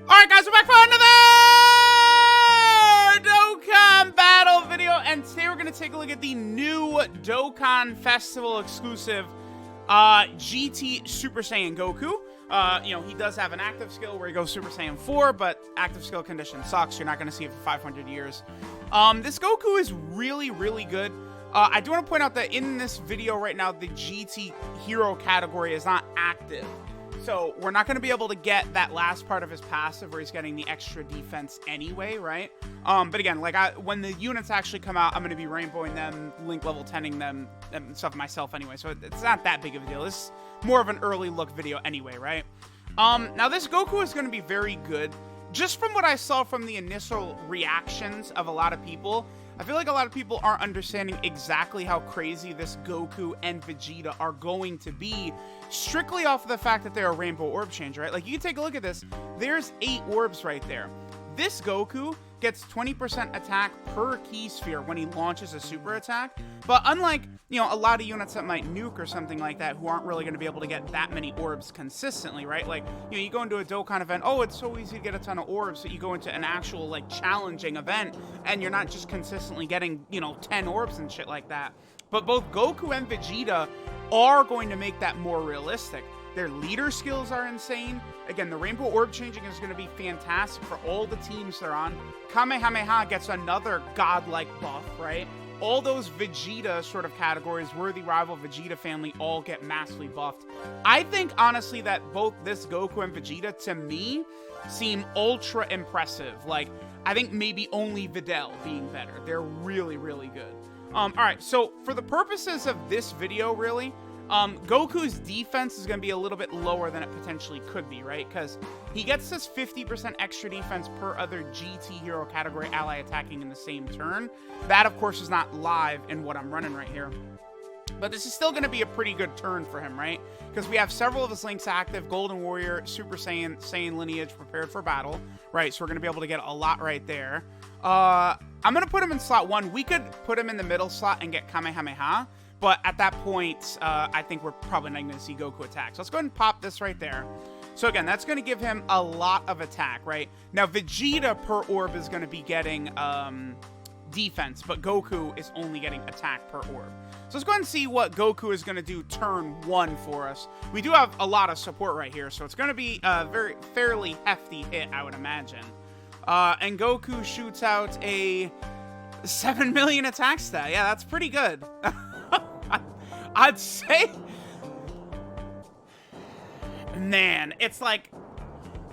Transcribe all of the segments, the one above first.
Alright guys, we're back for another Dokkan battle video, and today we're going to take a look at the new Dokkan Festival exclusive GT Super Saiyan Goku. He does have an active skill where he goes Super Saiyan 4, but active skill condition sucks. You're not going to see it for 500 years. This Goku is really, really good. I do want to point out that in this video right now, the GT hero category is not active. So we're not going to be able to get that last part of his passive where he's getting the extra defense anyway, right? But again, when the units actually come out, I'm going to be rainbowing them, link level 10ing them, and stuff myself anyway. So it's not that big of a deal. This is more of an early look video anyway, right? Now this Goku is going to be very good. Just from what I saw from the initial reactions of a lot of people, I feel like a lot of people aren't understanding exactly how crazy this Goku and Vegeta are going to be, strictly off of the fact that they're a rainbow orb changer, right? Like, you can take a look at this. There's 8 orbs right there. This Goku gets 20% attack per key sphere when he launches a super attack. But unlike, a lot of units that might nuke or something like that who aren't really going to be able to get that many orbs consistently, right? Like, you go into a Dokkan event, oh, it's so easy to get a ton of orbs, that you go into an actual, challenging event, and you're not just consistently getting, 10 orbs and shit like that. But both Goku and Vegeta are going to make that more realistic. Their leader skills are insane. Again, the rainbow orb changing is going to be fantastic for all the teams they're on. Kamehameha gets another godlike buff, right? All those Vegeta sort of categories, worthy rival Vegeta family, all get massively buffed. I think, honestly, that both this Goku and Vegeta, to me, seem ultra impressive. I think maybe only Videl being better. They're really, really good. Alright, so for the purposes of this video, really, Goku's defense is going to be a little bit lower than it potentially could be, right? Because he gets this 50% extra defense per other GT hero category ally attacking in the same turn. That, of course, is not live in what I'm running right here. But this is still going to be a pretty good turn for him, right? Because we have several of his links active: Golden Warrior, Super Saiyan, Saiyan Lineage, prepared for battle, right? So we're going to be able to get a lot right there. I'm going to put him in slot 1. We could put him in the middle slot and get Kamehameha. But at that point, I think we're probably not going to see Goku attack. So let's go ahead and pop this right there. So again, that's going to give him a lot of attack, right? Now, Vegeta per orb is going to be getting defense, but Goku is only getting attack per orb. So let's go ahead and see what Goku is going to do turn 1 for us. We do have a lot of support right here, so it's going to be a fairly hefty hit, I would imagine. And Goku shoots out a 7 million attack stat. Yeah, that's pretty good. I'd say, man, it's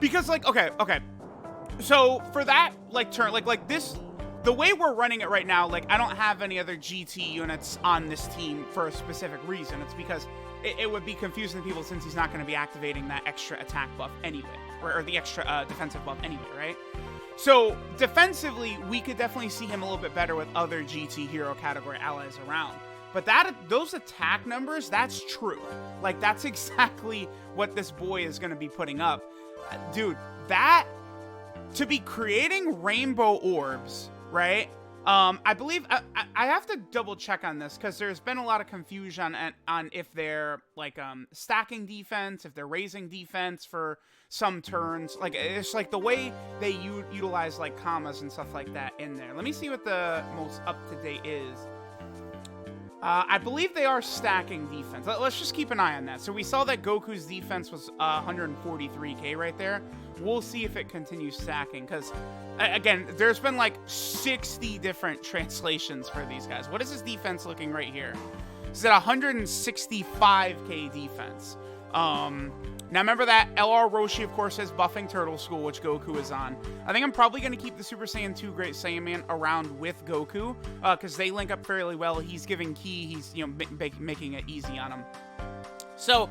because okay. So for that, turn, this, the way we're running it right now, I don't have any other GT units on this team for a specific reason. It's because it would be confusing to people since he's not going to be activating that extra attack buff anyway, or the extra defensive buff anyway, right? So defensively, we could definitely see him a little bit better with other GT hero category allies around. But those attack numbers, that's true. That's exactly what this boy is going to be putting up. Dude, to be creating rainbow orbs, right? I believe, I have to double check on this, because there's been a lot of confusion on if they're, stacking defense, if they're raising defense for some turns. It's the way they utilize, commas and stuff like that in there. Let me see what the most up-to-date is. I believe they are stacking defense. Let's just keep an eye on that. So we saw that Goku's defense was 143k right there. We'll see if it continues stacking, because, again, there's been 60 different translations for these guys. What is his defense looking right here? It's at 165k defense. Now remember that LR Roshi, of course, has buffing Turtle School, which Goku is on. I think I'm probably going to keep the Super Saiyan 2 Great Saiyan Man around with Goku, because they link up fairly well. He's giving ki, he's making it easy on him. So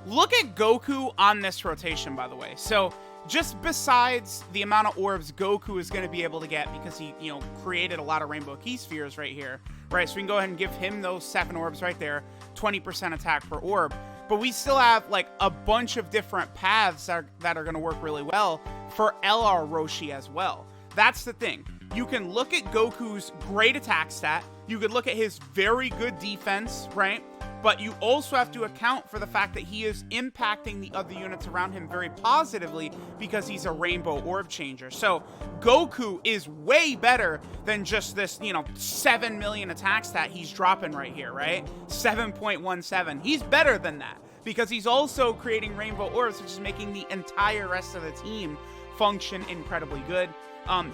look at Goku on this rotation, by the way. So just besides the amount of orbs Goku is going to be able to get, because he created a lot of rainbow key spheres right here, right? So we can go ahead and give him those 7 orbs right there, 20% attack per orb. But we still have a bunch of different paths that are going to work really well for LR Roshi as well. That's the thing. you can look at Goku's great attack stat, you could look at his very good defense, right? But you also have to account for the fact that he is impacting the other units around him very positively because he's a rainbow orb changer. So Goku is way better than just this, you know, 7 million attack stat he's dropping right here, right? 7.17. He's better than that because he's also creating rainbow orbs, which is making the entire rest of the team function incredibly good.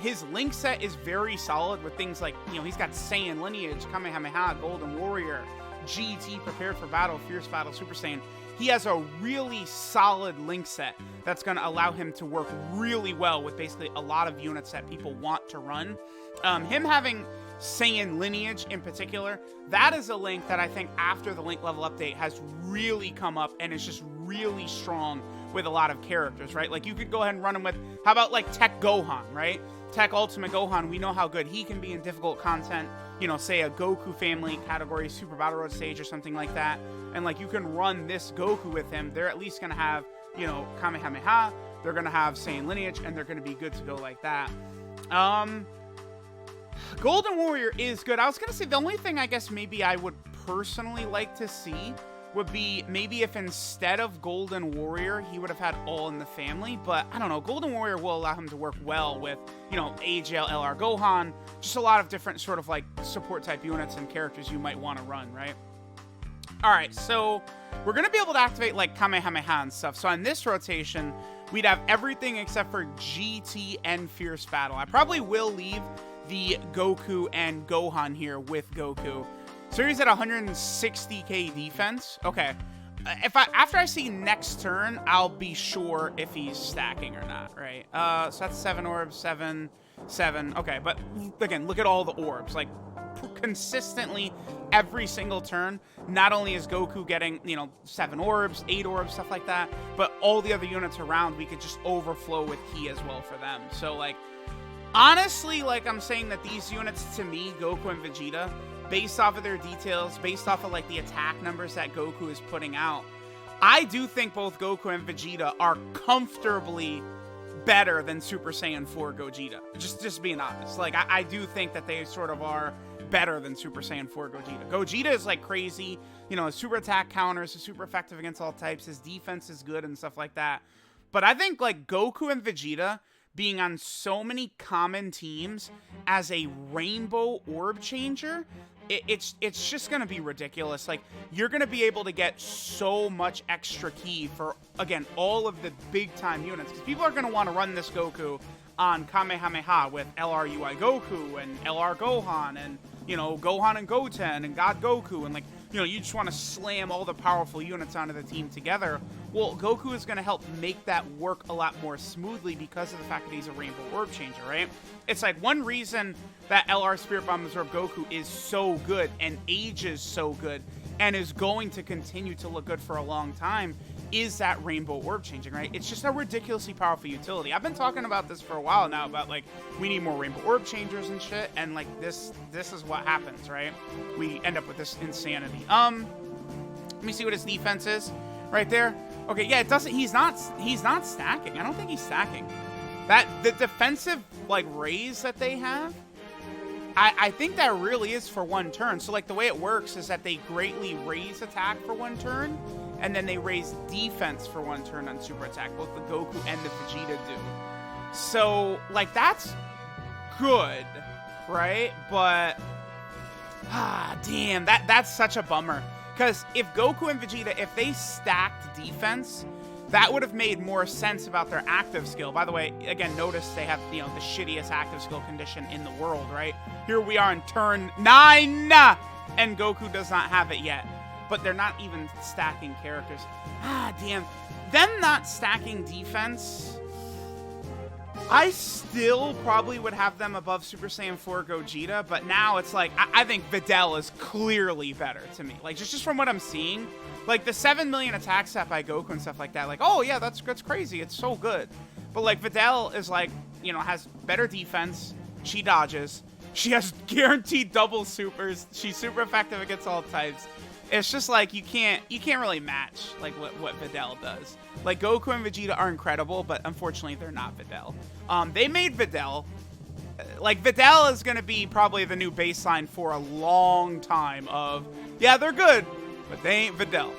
His link set is very solid with things like, you know, he's got Saiyan Lineage, Kamehameha, Golden Warrior, GT, Prepared for Battle, Fierce Battle, Super Saiyan. He has a really solid link set that's going to allow him to work really well with basically a lot of units that people want to run. Him having Saiyan Lineage in particular, that is a link that I think after the link level update has really come up and is just really strong with a lot of characters, right? Like you could go ahead and run him with, how about like Tech Gohan, right? Tech Ultimate Gohan, we know how good he can be in difficult content, you know, say a Goku family category, Super Battle Road stage or something like that. And like you can run this Goku with him. They're at least going to have, you know, Kamehameha, they're going to have Saiyan Lineage, and they're going to be good to go like that. Golden Warrior is good. I was going to say the only thing I guess maybe I would personally like to see would be maybe if instead of Golden Warrior, he would have had All in the Family. But I don't know. Golden Warrior will allow him to work well with, you know, AGL, LR Gohan. Just a lot of different sort of like support type units and characters you might want to run, right? All right, so we're going to be able to activate like Kamehameha and stuff. So on this rotation, we'd have everything except for GT and Fierce Battle. I probably will leave the Goku and Gohan here with Goku. So he's at 160k defense. Okay. After I see next turn, I'll be sure if he's stacking or not, right? So that's 7 orbs, 7, 7. Okay, but again, look at all the orbs. Like, consistently, every single turn, not only is Goku getting, you know, 7 orbs, 8 orbs, stuff like that, but all the other units around, we could just overflow with Ki as well for them. So, like, honestly, like, I'm saying that these units, to me, Goku and Vegeta, based off of their details, based off of, like, the attack numbers that Goku is putting out, I do think both Goku and Vegeta are comfortably better than Super Saiyan 4 Gogeta. Just being honest. Like, I do think that they sort of are better than Super Saiyan 4 Gogeta. Gogeta is, like, crazy. You know, his super attack counters is super effective against all types. His defense is good and stuff like that. But I think, like, Goku and Vegeta being on so many common teams as a rainbow orb changer, it's just going to be ridiculous. Like, you're going to be able to get so much extra Ki for, again, all of the big-time units. Because people are going to want to run this Goku on Kamehameha with LRUI Goku and LR Gohan and, you know, Gohan and Goten and God Goku. And, like, you know, you just want to slam all the powerful units onto the team together. Well, Goku is going to help make that work a lot more smoothly because of the fact that he's a rainbow orb changer, right? It's like one reason that LR Spirit Bomb Absorb Goku is so good and ages so good and is going to continue to look good for a long time is that rainbow orb changing, right? It's just a ridiculously powerful utility. I've been talking about this for a while now about, like, we need more rainbow orb changers and shit, and, like, this is what happens, right? We end up with this insanity. Let me see what his defense is right there. Okay, yeah, it doesn't, he's not stacking. I don't think he's stacking. The defensive, like, raise that they have, I think that really is for one turn. So, like, the way it works is that they greatly raise attack for one turn, and then they raise defense for one turn on super attack. Both the Goku and the Vegeta do. So, like, that's good, right? But, damn, that's such a bummer. Because if Goku and Vegeta, if they stacked defense, that would have made more sense about their active skill. By the way, again, notice they have, you know, the shittiest active skill condition in the world, right? Here we are in turn 9, and Goku does not have it yet. But they're not even stacking characters. Damn. Them not stacking defense, I still probably would have them above Super Saiyan 4 Gogeta, but now it's like, I think Videl is clearly better to me. Like, just from what I'm seeing, like, the 7 million attack set by Goku and stuff like that, like, oh, yeah, that's crazy. It's so good. But, like, Videl is, like, you know, has better defense. She dodges. She has guaranteed double supers. She's super effective against all types. It's just like you can't really match like what Videl does. Like, Goku and Vegeta are incredible, but unfortunately they're not Videl. They made Videl like, Videl is going to be probably the new baseline for a long time of, yeah, they're good, but they ain't Videl.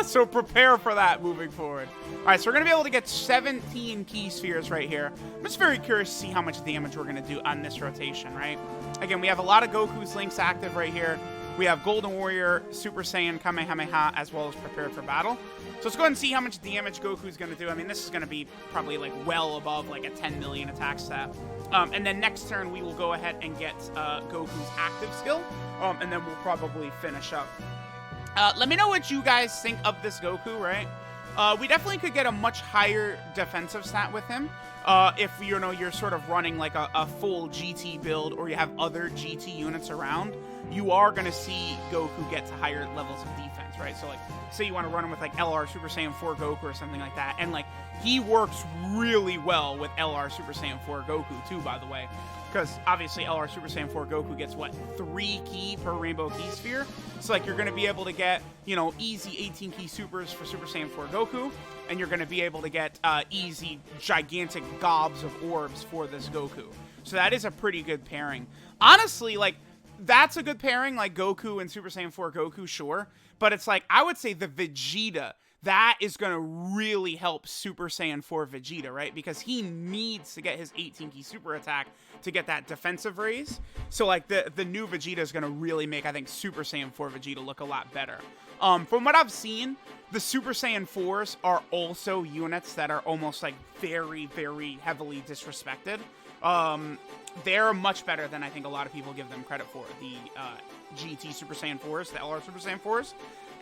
So prepare for that moving forward. All right, so we're going to be able to get 17 key spheres right here. I'm just very curious to see how much damage we're going to do on this rotation, right? Again, we have a lot of Goku's links active right here. We have Golden Warrior, Super Saiyan, Kamehameha, as well as Prepared for Battle. So let's go ahead and see how much damage Goku's going to do. I mean, this is going to be probably, like, well above, like, a 10 million attack stat. And then next turn, we will go ahead and get Goku's active skill, and then we'll probably finish up. Let me know what you guys think of this Goku, right? We definitely could get a much higher defensive stat with him if, you know, you're sort of running, like, a full GT build or you have other GT units around. You are going to see Goku get to higher levels of defense, right? So, like, say you want to run him with, like, LR Super Saiyan 4 Goku or something like that. And, like, he works really well with LR Super Saiyan 4 Goku, too, by the way. Because, obviously, LR Super Saiyan 4 Goku gets, what, 3 key per Rainbow Key Sphere? So, like, you're going to be able to get, you know, easy 18 key supers for Super Saiyan 4 Goku. And you're going to be able to get easy, gigantic gobs of orbs for this Goku. So that is a pretty good pairing. Honestly, like, that's a good pairing, like Goku and Super Saiyan 4 Goku, sure. But it's like, I would say the Vegeta, that is going to really help Super Saiyan 4 Vegeta, right? Because he needs to get his 18 key super attack to get that defensive raise. So, like, the new Vegeta is going to really make, I think, Super Saiyan 4 Vegeta look a lot better. From what I've seen, the Super Saiyan 4s are also units that are almost, like, very, very heavily disrespected. They're much better than I think a lot of people give them credit for. The GT Super Saiyan 4s, the LR Super Saiyan 4s.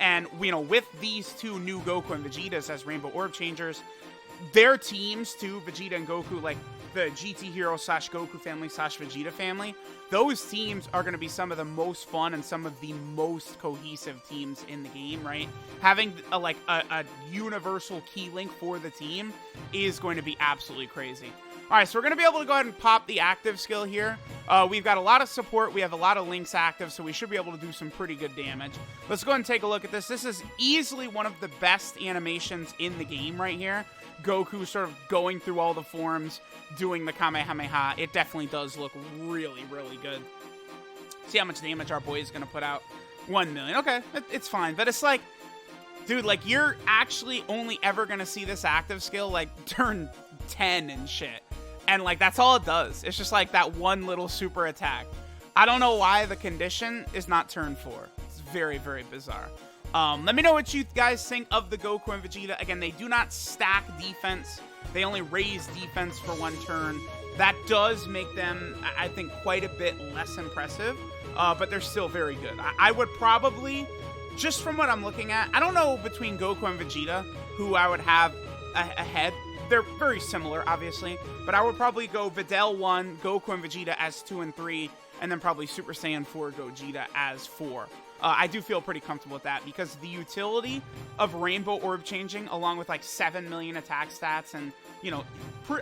And, you know, with these two new Goku and Vegetas as Rainbow Orb Changers, their teams, too, Vegeta and Goku, like the GT Hero / Goku family / Vegeta family, those teams are going to be some of the most fun and some of the most cohesive teams in the game, right? Having a universal key link for the team is going to be absolutely crazy. All right, so we're going to be able to go ahead and pop the active skill here. We've got a lot of support. We have a lot of links active, so we should be able to do some pretty good damage. Let's go ahead and take a look at this. This is easily one of the best animations in the game right here. Goku sort of going through all the forms, doing the Kamehameha. It definitely does look really, really good. See how much damage our boy is going to put out. 1 million. Okay, it's fine. But it's like, dude, like, you're actually only ever going to see this active skill, like, turn 10 and shit. And, like, that's all it does. It's just, like, that one little super attack. I don't know why the condition is not turn 4. It's very, very bizarre. Let me know what you guys think of the Goku and Vegeta. Again, they do not stack defense. They only raise defense for 1 turn. That does make them, I think, quite a bit less impressive. But they're still very good. I would probably, just from what I'm looking at, I don't know between Goku and Vegeta who I would have ahead. They're very similar, obviously, but I would probably go Videl 1, Goku and Vegeta as 2 and 3, and then probably Super Saiyan 4 Gogeta as 4. I do feel pretty comfortable with that because the utility of Rainbow Orb changing, along with like 7 million attack stats and, you know,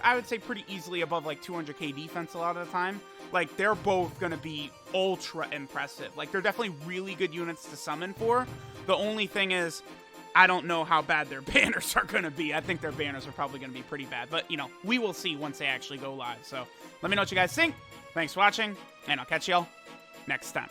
I would say pretty easily above like 200k defense a lot of the time, like, they're both going to be ultra impressive. Like, they're definitely really good units to summon for. The only thing is, I don't know how bad their banners are going to be. I think their banners are probably going to be pretty bad. But, you know, we will see once they actually go live. So let me know what you guys think. Thanks for watching, and I'll catch y'all next time.